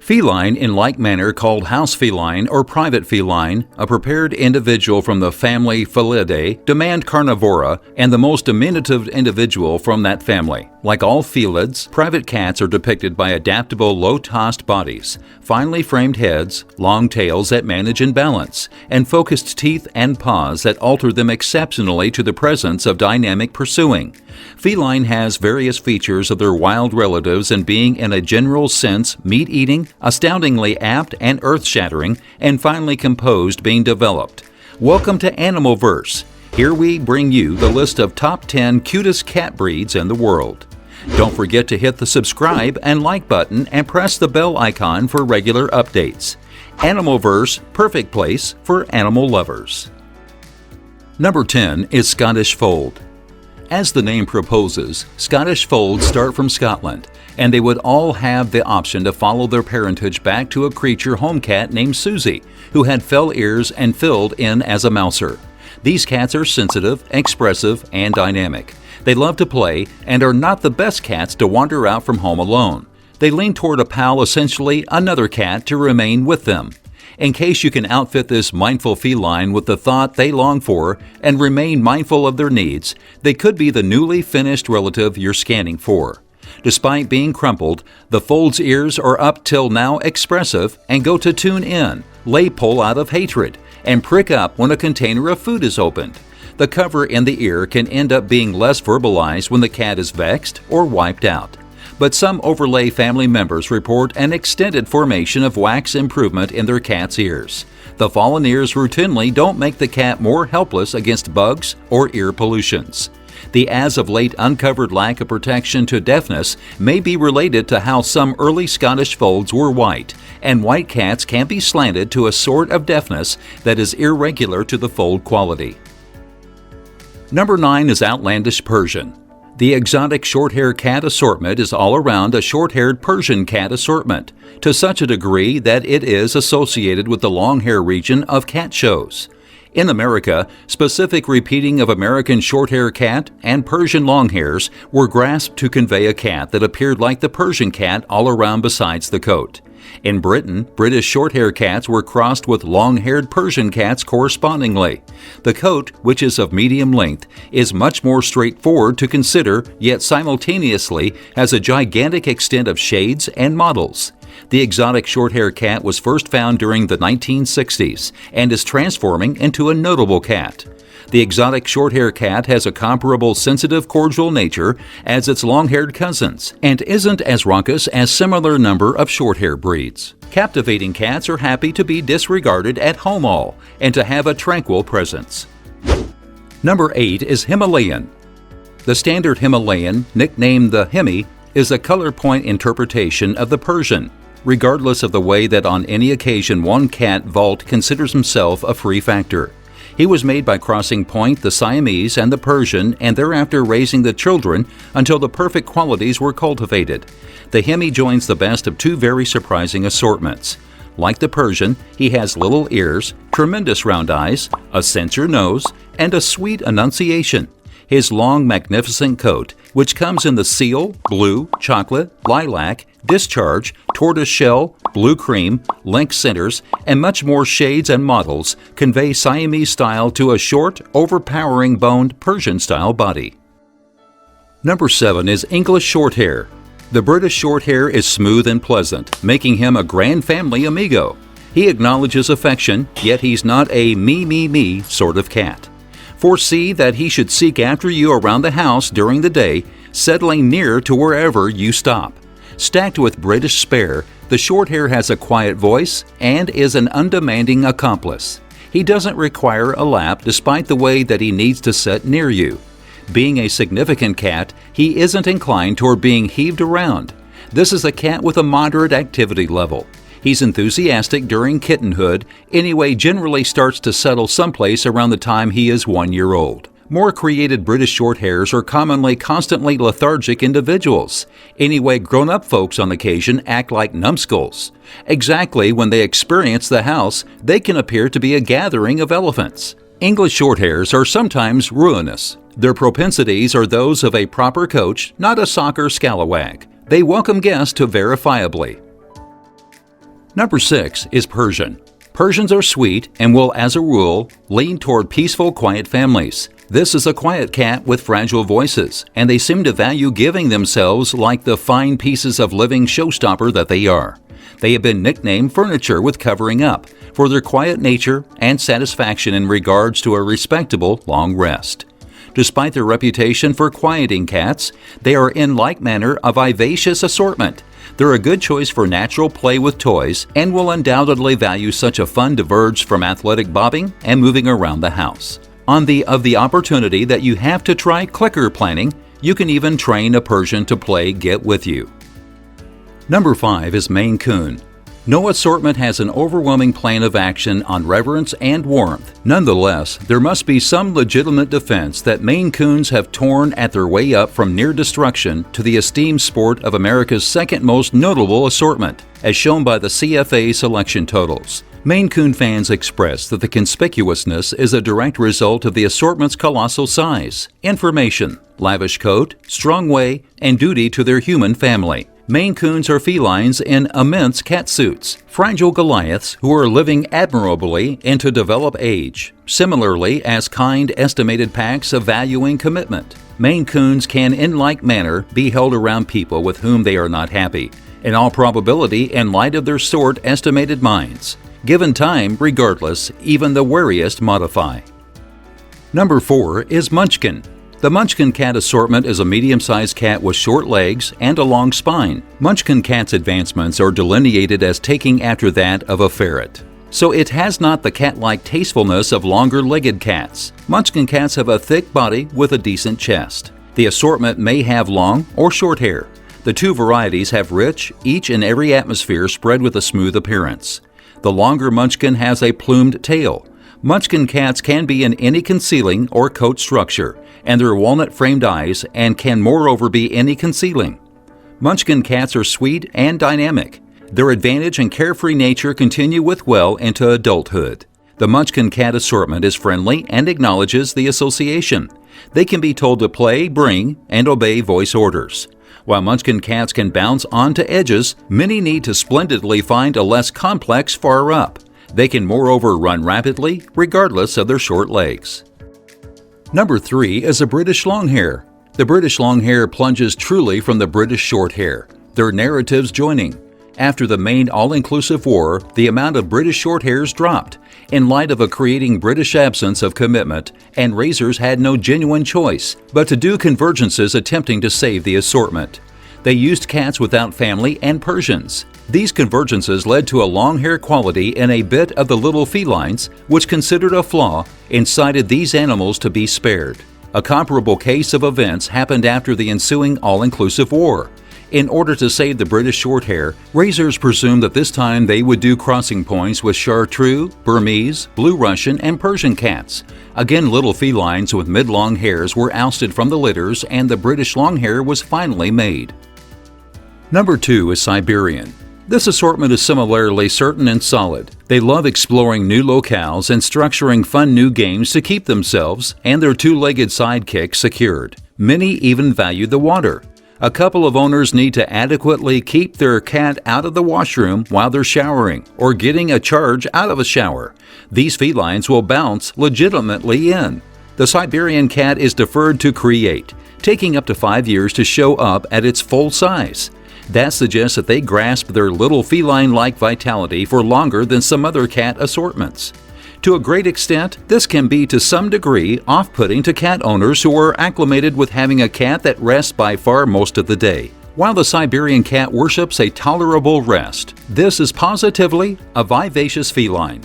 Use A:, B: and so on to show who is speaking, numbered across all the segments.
A: Feline, in like manner called house feline or private feline, a prepared individual from the family Felidae, demand carnivora, and the most diminutive individual from that family. Like all felids, private cats are depicted by adaptable low-tossed bodies, finely framed heads, long tails that manage in balance, and focused teeth and paws that alter them exceptionally to the presence of dynamic pursuing. Feline has various features of their wild relatives in being in a general sense meat-eating, astoundingly apt and earth-shattering, and finely composed being developed. Welcome to Animalverse. Here we bring you the list of top 10 cutest cat breeds in the world. Don't forget to hit the subscribe and like button and press the bell icon for regular updates. Animalverse, perfect place for animal lovers. Number 10 is Scottish Fold. As the name proposes, Scottish Folds start from Scotland, and they would all have the option to follow their parentage back to a creature home cat named Susie, who had fell ears and filled in as a mouser. These cats are sensitive, expressive, and dynamic. They love to play and are not the best cats to wander out from home alone. They lean toward a pal, essentially another cat, to remain with them. In case you can outfit this mindful feline with the thought they long for and remain mindful of their needs, they could be the newly finished relative you're scanning for. Despite being crumpled, the Fold's ears are up till now expressive and go to tune in, lay pull out of hatred, and prick up when a container of food is opened. The cover in the ear can end up being less verbalized when the cat is vexed or wiped out. But some overlay family members report an extended formation of wax improvement in their cat's ears. The fallen ears routinely don't make the cat more helpless against bugs or ear pollutions. The as-of-late uncovered lack of protection to deafness may be related to how some early Scottish Folds were white, and white cats can be slanted to a sort of deafness that is irregular to the fold quality. Number 9 is Outlandish Persian. The exotic short-hair cat assortment is all around a short-haired Persian cat assortment, to such a degree that it is associated with the Longhair region of cat shows. In America, specific repeating of American short-hair cat and Persian longhairs were grasped to convey a cat that appeared like the Persian cat all around besides the coat. In Britain, British short-hair cats were crossed with long-haired Persian cats correspondingly. The coat, which is of medium length, is much more straightforward to consider, yet simultaneously has a gigantic extent of shades and models. The exotic short-hair cat was first found during the 1960s and is transforming into a notable cat. The exotic short-hair cat has a comparable sensitive, cordial nature as its long-haired cousins and isn't as raucous as similar number of short-hair breeds. Captivating cats are happy to be disregarded at home all and to have a tranquil presence. Number 8 is Himalayan. The standard Himalayan, nicknamed the Himi, is a color point interpretation of the Persian, regardless of the way that on any occasion one cat vault considers himself a free factor. He was made by crossing point the Siamese and the Persian and thereafter raising the children until the perfect qualities were cultivated. The Himi joins the best of two very surprising assortments. Like the Persian, he has little ears, tremendous round eyes, a censor nose, and a sweet enunciation. His long, magnificent coat, which comes in the seal, blue, chocolate, lilac, discharge, tortoise shell, blue cream, lynx centers, and much more shades and models, convey Siamese style to a short, overpowering boned Persian-style body. Number 7 is English Shorthair. The British Shorthair is smooth and pleasant, making him a grand family amigo. He acknowledges affection, yet he's not a me sort of cat. Foresee that he should seek after you around the house during the day, settling near to wherever you stop. Stacked with British spare, the Shorthair has a quiet voice and is an undemanding accomplice. He doesn't require a lap despite the way that he needs to sit near you. Being a significant cat, he isn't inclined toward being heaved around. This is a cat with a moderate activity level. He's enthusiastic during kittenhood, anyway generally starts to settle someplace around the time he is 1 year old. More created British Shorthairs are commonly constantly lethargic individuals. Anyway, grown-up folks on occasion act like numbskulls. Exactly when they experience the house, they can appear to be a gathering of elephants. English Shorthairs are sometimes ruinous. Their propensities are those of a proper coach, not a soccer scalawag. They welcome guests to verifiably. Number 6 is Persian. Persians are sweet and will, as a rule, lean toward peaceful, quiet families. This is a quiet cat with fragile voices, and they seem to value giving themselves like the fine pieces of living showstopper that they are. They have been nicknamed furniture with covering up for their quiet nature and satisfaction in regards to a respectable long rest. Despite their reputation for quieting cats, they are in like manner a vivacious assortment. They're a good choice for natural play with toys and will undoubtedly value such a fun diverge from athletic bobbing and moving around the house. On the opportunity that you have to try clicker planning, you can even train a Persian to play get with you. Number 5 is Maine Coon. No assortment has an overwhelming plan of action on reverence and warmth. Nonetheless, there must be some legitimate defense that Maine Coons have torn at their way up from near destruction to the esteemed sport of America's second most notable assortment, as shown by the CFA selection totals. Maine Coon fans express that the conspicuousness is a direct result of the assortment's colossal size, information, lavish coat, strong way, and duty to their human family. Maine Coons are felines in immense catsuits, fragile Goliaths who are living admirably into developed age, similarly as kind estimated packs of valuing commitment. Maine Coons can in like manner be held around people with whom they are not happy, in all probability in light of their sort estimated minds. Given time, regardless, even the wariest modify. Number 4 is Munchkin. The Munchkin cat assortment is a medium-sized cat with short legs and a long spine. Munchkin cat's advancements are delineated as taking after that of a ferret. So it has not the cat-like tastefulness of longer-legged cats. Munchkin cats have a thick body with a decent chest. The assortment may have long or short hair. The two varieties have rich, each and every atmosphere spread with a smooth appearance. The longer Munchkin has a plumed tail. Munchkin cats can be in any concealing or coat structure, and their walnut-framed eyes and can moreover be any concealing. Munchkin cats are sweet and dynamic. Their advantage and carefree nature continue with well into adulthood. The Munchkin cat assortment is friendly and acknowledges the association. They can be told to play, bring, and obey voice orders. While Munchkin cats can bounce onto edges, many need to splendidly find a less complex far up. They can moreover run rapidly, regardless of their short legs. Number 3 is a British Longhair. The British Longhair plunges truly from the British Shorthair, their narratives joining. After the Maine all-inclusive war, the amount of British Shorthairs dropped, in light of a creating British absence of commitment, and raisers had no genuine choice but to do convergences attempting to save the assortment. They used cats without family and Persians. These convergences led to a long hair quality in a bit of the little felines, which considered a flaw, incited these animals to be spared. A comparable case of events happened after the ensuing all-inclusive war. In order to save the British Shorthair, raisers presumed that this time they would do crossing points with Chartreux, Burmese, Blue Russian, and Persian cats. Again, little felines with mid-long hairs were ousted from the litters and the British Longhair was finally made. Number 2 is Siberian. This assortment is similarly certain and solid. They love exploring new locales and structuring fun new games to keep themselves and their two-legged sidekick secured. Many even value the water. A couple of owners need to adequately keep their cat out of the washroom while they're showering or getting a charge out of a shower. These felines will bounce legitimately in. The Siberian cat is deferred to create, taking up to 5 years to show up at its full size. That suggests that they grasp their little feline-like vitality for longer than some other cat assortments. To a great extent, this can be to some degree off-putting to cat owners who are acclimated with having a cat that rests by far most of the day. While the Siberian cat worships a tolerable rest, this is positively a vivacious feline.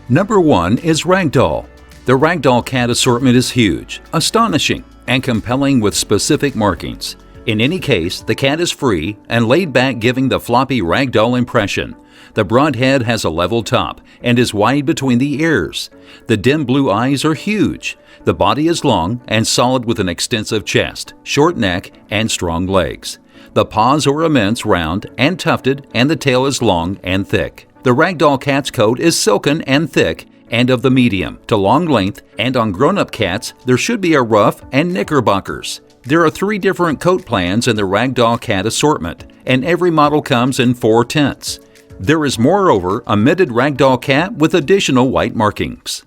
A: Number 1 is Ragdoll. The Ragdoll cat assortment is huge, astonishing, and compelling with specific markings. In any case, the cat is free and laid back, giving the floppy Ragdoll impression. The broad head has a level top and is wide between the ears. The dim blue eyes are huge. The body is long and solid with an extensive chest, short neck, and strong legs. The paws are immense, round, and tufted, and the tail is long and thick. The Ragdoll cat's coat is silken and thick and of the medium to long length, and on grown-up cats, there should be a ruff and knickerbockers. There are 3 different coat plans in the Ragdoll cat assortment, and every model comes in 4 tints. There is moreover a mitted Ragdoll cat with additional white markings.